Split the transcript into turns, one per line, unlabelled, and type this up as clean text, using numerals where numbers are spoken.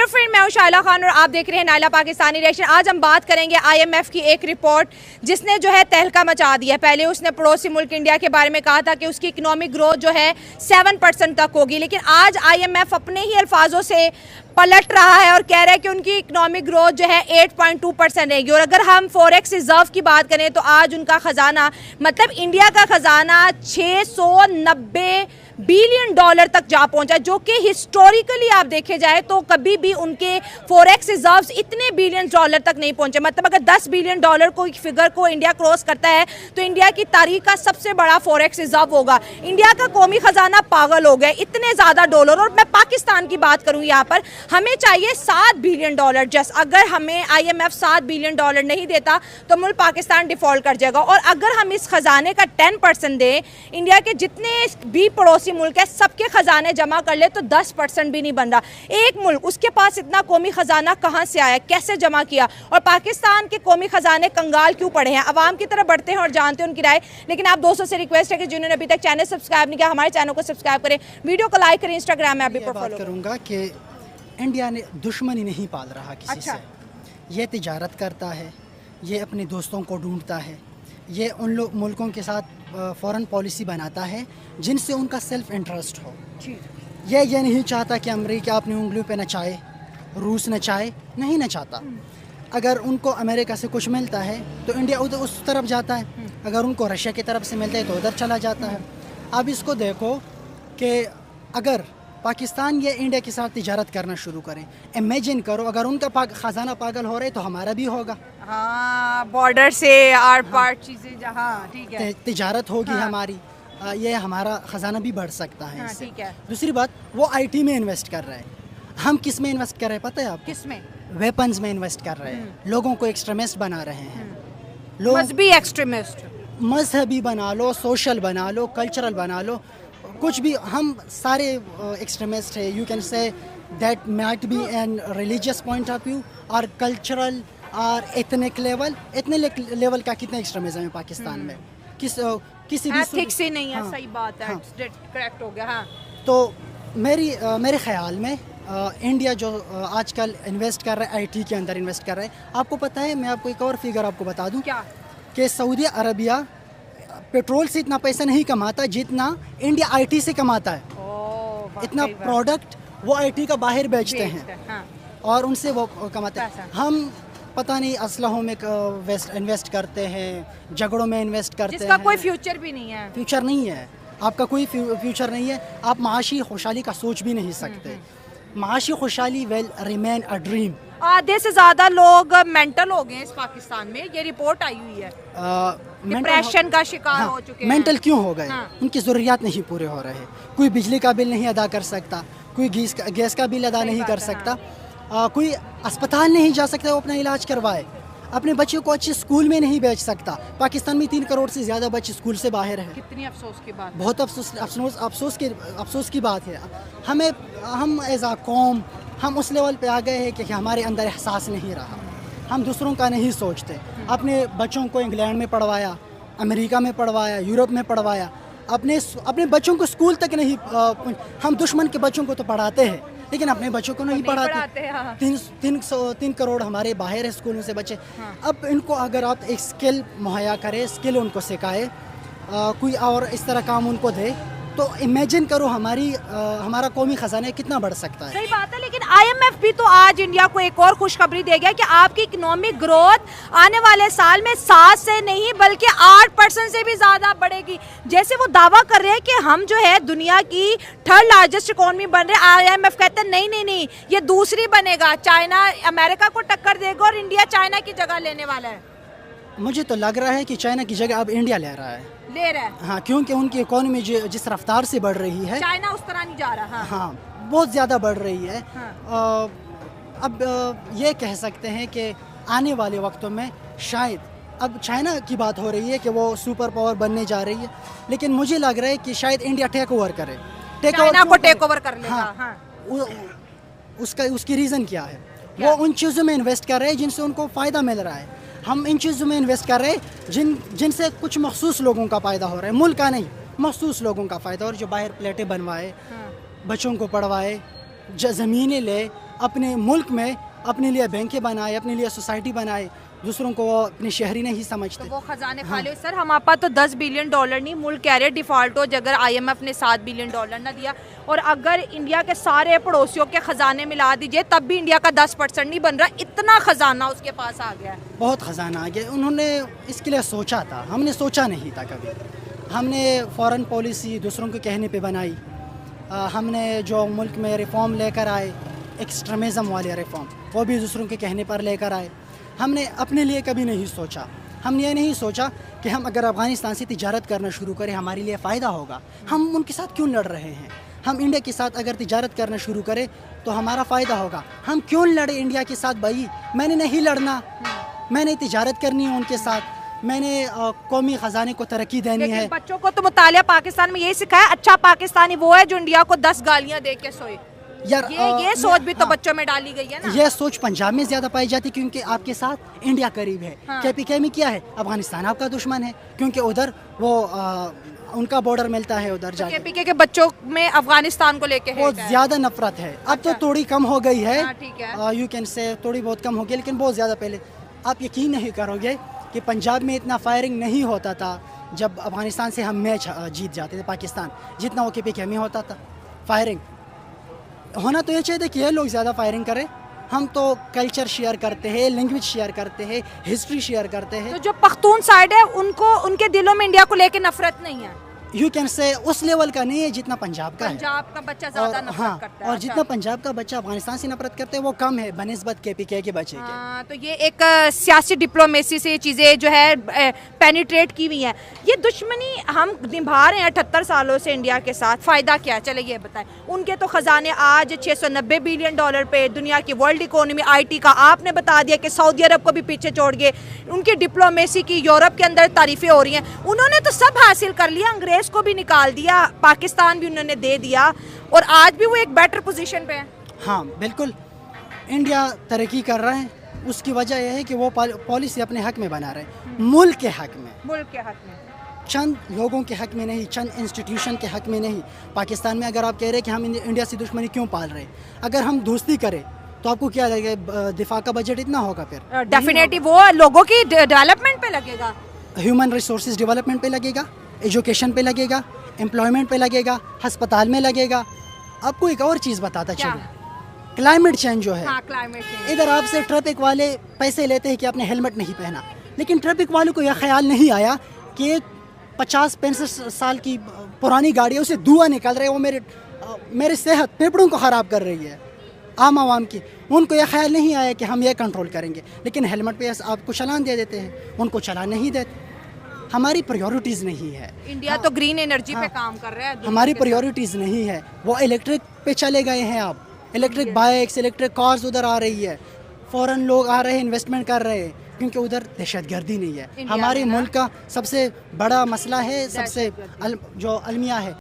Hello friend, मैं हूं शाइला खान और आप देख रहे हैं नायला पाकिस्तानी रिएक्शन। आज हम बात करेंगे आईएमएफ की एक रिपोर्ट जिसने जो है तहलका मचा दिया। पहले उसने पड़ोसी मुल्क इंडिया के बारे में कहा था कि उसकी इकोनॉमिक ग्रोथ जो है 7% तक होगी, लेकिन आज आईएमएफ अपने ही अल्फाजों से पलट रहा है और कह रहा है कि उनकी इकोनॉमिक ग्रोथ जो है 8.2% रहेगी। और अगर हम फॉरेक्स रिजर्व की बात करें तो आज उनका खजाना, मतलब इंडिया का खजाना 690 बिलियन डॉलर तक जा पहुंचा, जो कि हिस्टोरिकली आप देखे जाए तो कभी भी उनके फॉरेक्स रिजर्व्स इतने बिलियन डॉलर तक नहीं पहुंचे। मतलब अगर 10 बिलियन डॉलर को फिगर को इंडिया क्रॉस करता है तो इंडिया की तारीख का सबसे बड़ा फॉरेक्स रिजर्व होगा। इंडिया का कौमी खजाना पागल हो गया, इतने ज़्यादा डॉलर। और मैं पाकिस्तान की बात करूँ यहाँ पर, हमें चाहिए 7 बिलियन डॉलर जस्ट। अगर हमें आईएमएफ 7 बिलियन डॉलर नहीं देता तो मुल्क पाकिस्तान डिफॉल्ट कर जाएगा। और अगर हम इस खजाने का 10% दें, इंडिया के जितने भी पड़ोसी मुल्क है सबके खजाने जमा कर ले तो 10% भी नहीं बन रहा। एक मुल्क, उसके पास इतना कौमी खजाना कहां से आया, कैसे जमा किया? और पाकिस्तान के कौमी खजाने कंगाल क्यों पड़े हैं? आवाम की तरफ बढ़ते हैं और जानते हैं उनकी राय। लेकिन आप दोस्तों से रिक्वेस्ट है कि जिन्होंने अभी तक चैनल सब्सक्राइब नहीं किया, हमारे चैनल को सब्सक्राइब करें, वीडियो को लाइक करें, इंस्टाग्राम में आप भी फॉलो
करूंगा कि इंडिया ने दुश्मनी नहीं पाल रहा किसी से। ये तिजारत करता है, ये अपने दोस्तों को ढूंढता है, ये उन लोग मुल्कों के साथ फॉरेन पॉलिसी बनाता है जिनसे उनका सेल्फ इंटरेस्ट हो। ये नहीं चाहता कि अमेरिका अपनी उंगलियों पे नचाए, रूस नचाए, नहीं नचाता। अगर उनको अमेरिका से कुछ मिलता है तो इंडिया उधर उस तरफ जाता है, अगर उनको रशिया की तरफ से मिलता है तो उधर चला जाता है। अब इसको देखो कि अगर पाकिस्तान या इंडिया के साथ तिजारत करना शुरू करें, इमेजिन करो अगर उनका खजाना पागल हो रहा है तो हमारा भी होगा।
हाँ, बॉर्डर से आर पार चीजें जहाँ ठीक है,
तिजारत होगी हमारी, ये हमारा खजाना भी बढ़ सकता है।
ठीक है।
दूसरी बात, वो आईटी में इन्वेस्ट कर रहे हैं, हम किस में इन्वेस्ट कर रहे हैं पता है आपको?
किस में?
वेपन्स में इन्वेस्ट कर रहे हैं, लोगों को एक्सट्रीमिस्ट बना रहे हैं।
मजहबी एक्सट्रीमिस्ट,
मजहबी बना लो, सोशल बना लो, कल्चरल बना लो, कुछ भी। हम सारे एक्सट्रीमिस्ट है। You can say that might be an religious point of view और कल्चरल और एथनिक लेवल। एथनिक लेवल का कितना एक्सट्रीमिज्म है पाकिस्तान में? किसी भी
एथिक्स ही नहीं है। सही बात है, करेक्ट हो गया। हाँ, तो
मेरे ख्याल में इंडिया जो आजकल इन्वेस्ट कर रहा है, आईटी के अंदर इन्वेस्ट कर रहा है। आपको पता है, मैं आपको एक और फिगर आपको बता दूं
क्या,
कि सऊदी अरबिया पेट्रोल से इतना पैसा नहीं कमाता जितना इंडिया आईटी से कमाता है। इतना प्रोडक्ट वो आईटी का बाहर बेचते हैं।
हाँ।
और उनसे वो कमाते हैं। हम पता नहीं असलहों में इन्वेस्ट करते हैं, झगड़ों में इन्वेस्ट करते हैं,
जिसका कोई फ्यूचर भी नहीं है।
फ्यूचर नहीं है, आपका कोई फ्यूचर नहीं है। आप माशी खुशहाली का सोच भी नहीं सकते। माशी खुशहाली विल रिमेन अ ड्रीम।
आधे से ज्यादा लोग मेंटल हो गए इस पाकिस्तान में, ये रिपोर्ट आई हुई है। डिप्रेशन का शिकार हो चुके हैं।
मेंटल क्यों हो गए?
हाँ।
उनकी ज़रूरियात नहीं पूरे हो रहे। कोई बिजली का बिल नहीं अदा कर सकता, कोई गैस का बिल अदा नहीं कर सकता, कोई अस्पताल नहीं जा सकता वो अपना इलाज करवाए, अपने बच्चों को अच्छे स्कूल में नहीं भेज सकता। पाकिस्तान में 3 करोड़ से ज़्यादा बच्चे स्कूल से बाहर हैं।
कितनी अफसोस की बात,
बहुत अफसोस की बात है। हम एज आ कौम हम उस लेवल पे आ गए हैं कि हमारे अंदर एहसास नहीं रहा, हम दूसरों का नहीं सोचते। अपने बच्चों को इंग्लैंड में पढ़वाया, अमेरिका में पढ़वाया, यूरोप में पढ़वाया, अपने बच्चों को स्कूल तक नहीं। हम दुश्मन के बच्चों को तो पढ़ाते हैं लेकिन अपने बच्चों को नहीं पढ़ाते।
हाँ।
3 करोड़ हमारे बाहर है स्कूलों से बच्चे। हाँ। अब इनको अगर आप एक स्किल मुहैया करें, स्किल उनको सिखाए, कोई और इस तरह काम उनको दे, तो इमेजिन करो हमारा कौमी खजाना कितना बढ़ सकता है।
सही बात है। लेकिन आईएमएफ भी तो आज इंडिया को एक और खुशखबरी दे गया कि आपकी इकोनॉमिक ग्रोथ आने वाले साल में 7 से नहीं बल्कि 8% से भी ज्यादा बढ़ेगी। जैसे वो दावा कर रहे हैं कि हम जो है दुनिया की 3rd लार्जेस्ट इकोनॉमी बन रहे हैं। आईएमएफ कहते हैं नहीं, ये दूसरी बनेगा। चाइना अमेरिका को टक्कर देगा और इंडिया चाइना की जगह लेने वाला है।
मुझे तो लग रहा है कि चाइना की जगह अब इंडिया ले रहा है।
हाँ,
क्योंकि उनकी इकोनॉमी जिस रफ्तार से बढ़ रही है,
चाइना उस तरह नहीं जा रहा।
हाँ, बहुत ज़्यादा बढ़ रही है।
हाँ।
अब ये कह सकते हैं कि आने वाले वक्तों में शायद, अब चाइना की बात हो रही है कि वो सुपर पावर बनने जा रही है, लेकिन मुझे लग रहा है कि शायद इंडिया टेक ओवर करे।
चाइना को टेक ओवर कर लेगा।
हाँ। उसकी रीज़न क्या है? वो उन चीज़ों में इन्वेस्ट कर रहे हैं जिनसे उनको फ़ायदा मिल रहा है। हम इन चीज़ों में इन्वेस्ट कर रहे हैं जिनसे कुछ मखसूस लोगों का फ़ायदा हो रहा है, मुल्क का नहीं, मखसूस लोगों का फ़ायदा। और जो बाहर प्लेटें बनवाए, बच्चों को पढ़वाए, ज़मीनें ले, अपने मुल्क में अपने लिए बैंकें बनाए, अपने लिए सोसाइटी बनाए, दूसरों को वो अपने शहरी नहीं समझते।
तो वो खजाने खाली हो। सर हमारे पास तो 10 बिलियन डॉलर नहीं, मुल्क कह रहे डिफॉल्ट हो अगर IMF ने 7 बिलियन डॉलर ना दिया, और अगर इंडिया के सारे पड़ोसियों के खजाने मिला दीजिए तब भी इंडिया का 10% नहीं बन रहा, इतना खजाना उसके पास आ गया है।
बहुत ख़जाना आ गया। उन्होंने इसके लिए सोचा था, हमने सोचा नहीं था कभी। हमने फॉरेन पॉलिसी दूसरों के कहने पे बनाई। हमने जो मुल्क में रिफॉर्म लेकर आए, एक्सट्रीमिज़म वाले रिफॉर्म, वो भी दूसरों के कहने पर लेकर आए। हमने अपने लिए कभी नहीं सोचा। हमने ये नहीं सोचा कि हम अगर अफ़गानिस्तान से तिजारत करना शुरू करें हमारे लिए फ़ायदा होगा। हम उनके साथ क्यों लड़ रहे हैं? हम इंडिया के साथ अगर तिजारत करना शुरू करें तो हमारा फ़ायदा होगा। हम क्यों लड़े इंडिया के साथ? भाई मैंने नहीं लड़ना, मैंने तिजारत करनी है उनके साथ, मैंने कौमी ख़जाने को तरक्की देनी है।
बच्चों को तो मुतालिया पाकिस्तान में यही सिखाया, अच्छा पाकिस्तानी वो है जो इंडिया को 10 गालियाँ दे के सोए।
यार
ये सोच भी तो बच्चों में डाली गई है ना।
ये सोच पंजाब में ज्यादा पाई जाती क्योंकि आपके साथ इंडिया करीब है। KPK में क्या है? अफगानिस्तान आपका दुश्मन है क्योंकि उधर वो उनका बॉर्डर मिलता है उधर जाके।
KPK के बच्चों में अफगानिस्तान को लेके
बहुत ज्यादा नफरत है। अब तो थोड़ी कम हो गई है,
ठीक है,
यू कैन से थोड़ी बहुत कम हो गई, लेकिन बहुत ज्यादा पहले। आप यकीन नहीं करोगे कि पंजाब में इतना फायरिंग नहीं होता था जब अफगानिस्तान से हम मैच जीत जाते थे पाकिस्तान, जितना वो KPK में होता था। फायरिंग होना तो ये चाहिए कि ये लोग ज़्यादा फायरिंग करें। हम तो कल्चर शेयर करते हैं, लैंग्वेज शेयर करते हैं, हिस्ट्री शेयर करते हैं।
तो जो पख्तून साइड है उनको, उनके दिलों में इंडिया को लेके नफरत नहीं है।
यू कैन से उस लेवल का नहीं है जितना पंजाब का है।
पंजाब का बच्चा ज्यादा नफरत करता है।
और जितना पंजाब का बच्चा अफगानिस्तान से नफरत करते हैं वो कम है बनिस्बत KPK के बच्चे के।
तो ये एक सियासी डिप्लोमेसी से चीज़ें जो है पेनिट्रेट की हुई हैं। ये दुश्मनी हम निभा रहे हैं 78 सालों से इंडिया के साथ, फ़ायदा क्या? चले ये बताएं। उनके तो ख़जाने आज 690 बिलियन डॉलर पे, दुनिया की वर्ल्ड इकोनॉमी IT का आपने बता दिया कि सऊदी अरब को भी पीछे छोड़ गए। उनकी डिप्लोमेसी की यूरोप के अंदर तारीफ़ें हो रही हैं। उन्होंने तो सब हासिल कर लिया, अंग्रेज़ को भी निकाल दिया, पाकिस्तान भी उन्होंने दे दिया, और आज भी वो एक बेटर पोजीशन पे है।
हाँ बिल्कुल, इंडिया तरक्की कर रहा है। उसकी वजह यह है कि वो पॉलिसी अपने हक में बना रहे हैं, मुल्क के हक में,
मुल्क के हक में,
चंद लोगों के हक में नहीं, चंद इंस्टीट्यूशन के हक में नहीं। पाकिस्तान में अगर आप कह रहे हैं कि हम इंडिया से दुश्मनी क्यों पाल रहे हैं, अगर हम दोस्ती करें तो आपको क्या लगेगा? दिफा का बजट इतना होगा? फिर
डेफिनेटली वो लोगों की डेवलपमेंट पे लगेगा,
ह्यूमन रिसोर्सेज डेवलपमेंट पे लगेगा, एजुकेशन पे लगेगा, एम्प्लॉयमेंट पे लगेगा, हस्पताल में लगेगा। आपको एक और चीज़ बताता चलूं, क्लाइमेट चेंज जो है।
हाँ, क्लाइमेट चेंज।
इधर आपसे ट्रैफिक वाले पैसे लेते हैं कि आपने हेलमेट नहीं पहना, लेकिन ट्रैफिक वालों को यह ख्याल नहीं आया कि एक 50-65 साल की पुरानी गाड़ी है, उसे धुआं निकल रहा है, वो मेरे सेहत फेफड़ों को ख़राब कर रही है, आम आवाम की। उनको यह ख्याल नहीं आया कि हम ये कंट्रोल करेंगे, लेकिन हेलमेट पे आपको चालान दे देते हैं, उनको चालान नहीं देते। हमारी प्रायोरिटीज़ नहीं है।
इंडिया तो ग्रीन एनर्जी पे काम कर रहा है,
हमारी प्रायोरिटीज़ नहीं है। वो इलेक्ट्रिक पे चले गए हैं। अब इलेक्ट्रिक बाइक्स, इलेक्ट्रिक कार्स उधर आ रही है, फ़ौरन लोग आ रहे हैं, इन्वेस्टमेंट कर रहे हैं, क्योंकि उधर दहशतगर्दी नहीं है। हमारे मुल्क का सबसे बड़ा मसला है, सबसे जो अलमिया है